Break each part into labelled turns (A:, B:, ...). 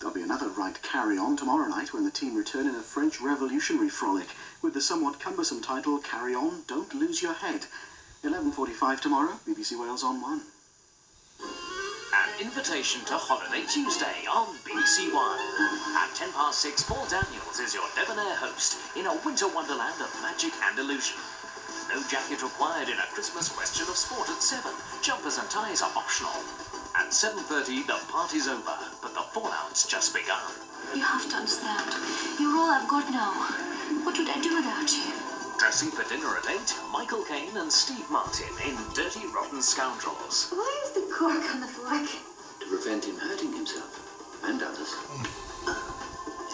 A: There'll be another right carry-on tomorrow night when the team return in a French revolutionary frolic with the somewhat cumbersome title Carry On, Don't Lose Your Head. 11:45 tomorrow, BBC Wales on 1.
B: An invitation to Holiday Tuesday on BBC One. At 6:10, Paul Daniels is your debonair host in a winter wonderland of magic and illusion. No jacket required in a Christmas question of sport at 7. Jumpers and ties are optional. At 7:30, the party's over, but the fallout's just begun.
C: You have to understand. You're all I've got now. What would I do without you?
B: Dressing for dinner at 8, Michael Caine and Steve Martin in Dirty Rotten Scoundrels.
C: Why is the cork on the fork?
D: To prevent him hurting himself and others.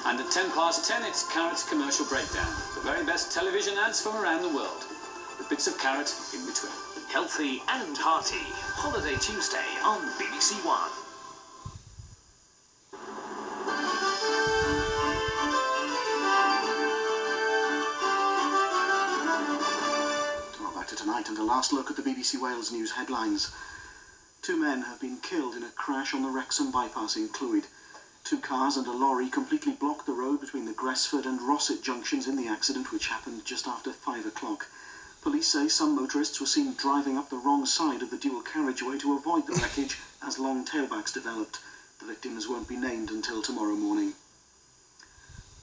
E: And at 10:10, it's Carrot's commercial breakdown. The very best television ads from around the world, with bits of carrot in between.
B: Healthy and hearty. Holiday Tuesday on BBC One.
A: Back to tonight and a last look at the BBC Wales news headlines. 2 men have been killed in a crash on the Wrexham bypass in Clwyd. 2 cars and a lorry completely blocked the road between the Gresford and Rossett junctions in the accident, which happened just after 5 o'clock. Police say some motorists were seen driving up the wrong side of the dual carriageway to avoid the wreckage as long tailbacks developed. The victims won't be named until tomorrow morning.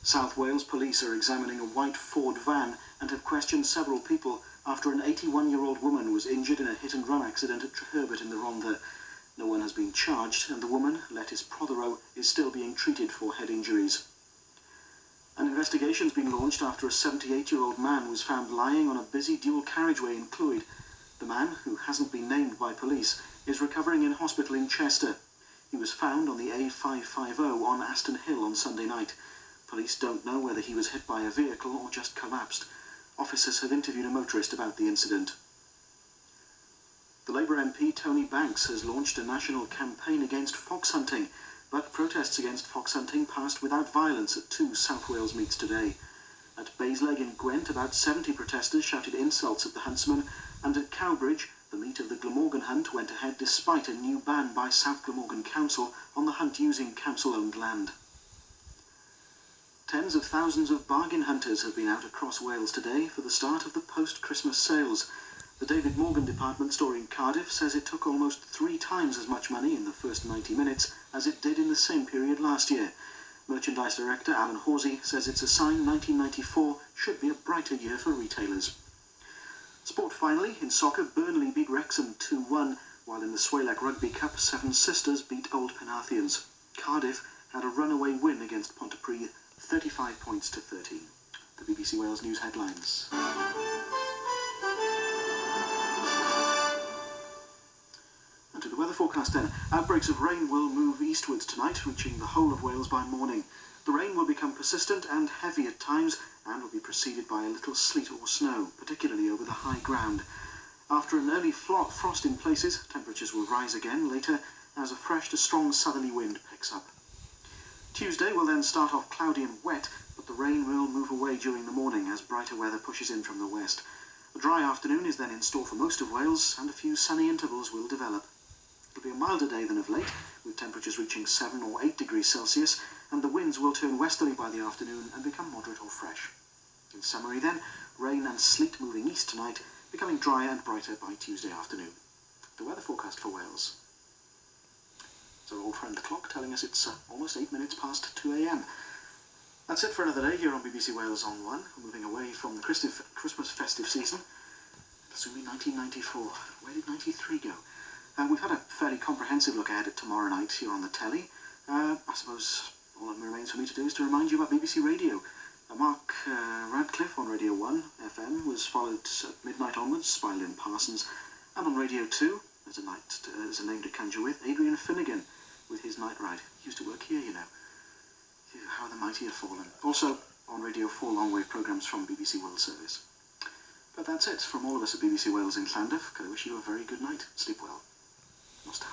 A: South Wales police are examining a white Ford van and have questioned several people after an 81-year-old woman was injured in a hit-and-run accident at Treherbert in the Rhondda. No one has been charged, and the woman, Letys Prothero, is still being treated for head injuries. An investigation's been launched after a 78-year-old man was found lying on a busy dual carriageway in Clwyd. The man, who hasn't been named by police, is recovering in hospital in Chester. He was found on the A550 on Aston Hill on Sunday night. Police don't know whether he was hit by a vehicle or just collapsed. Officers have interviewed a motorist about the incident. The Labour MP Tony Banks has launched a national campaign against fox hunting, but protests against fox hunting passed without violence at 2 South Wales meets today. At Basleg in Gwent, about 70 protesters shouted insults at the huntsman, and at Cowbridge, the meet of the Glamorgan hunt went ahead despite a new ban by South Glamorgan Council on the hunt using council-owned land. Tens of thousands of bargain hunters have been out across Wales today for the start of the post-Christmas sales. The David Morgan department store in Cardiff says it took almost 3 times as much money in the first 90 minutes as it did in the same period last year. Merchandise director Alan Horsey says it's a sign 1994 should be a brighter year for retailers. Sport finally, in soccer, Burnley beat Wrexham 2-1, while in the Swalek Rugby Cup, Seven Sisters beat Old Penarthians. Cardiff had a runaway win against Pontypridd, 35 points to 13. The BBC Wales News headlines. And to the weather forecast then. Outbreaks of rain will move eastwards tonight, reaching the whole of Wales by morning. The rain will become persistent and heavy at times, and will be preceded by a little sleet or snow, particularly over the high ground. After an early frost in places, temperatures will rise again later as a fresh to strong southerly wind picks up. Tuesday will then start off cloudy and wet, but the rain will move away during the morning as brighter weather pushes in from the west. A dry afternoon is then in store for most of Wales, and a few sunny intervals will develop. It'll be a milder day than of late, with temperatures reaching 7 or 8 degrees Celsius, and the winds will turn westerly by the afternoon and become moderate or fresh. In summary then, rain and sleet moving east tonight, becoming drier and brighter by Tuesday afternoon. The weather forecast for Wales. It's our old friend the clock telling us it's almost 8 minutes past 2 a.m. That's it for another day here on BBC Wales on 1. We're moving away from the Christmas festive season. Assuming 1994. Where did 93 go? We've had a fairly comprehensive look ahead at tomorrow night here on the telly. I suppose all that remains for me to do is to remind you about BBC Radio. Mark Radcliffe on Radio 1 FM was followed at midnight onwards by Lynn Parsons, and on Radio 2, there's a name to conjure with, Adrian Finniagan with his Night Ride. He used to work here, you know. How the mighty have fallen. Also on Radio 4 long-wave programmes from BBC World Service. But that's it from all of us at BBC Wales in Llandaff. I wish you a very good night. Sleep well. Nos ta.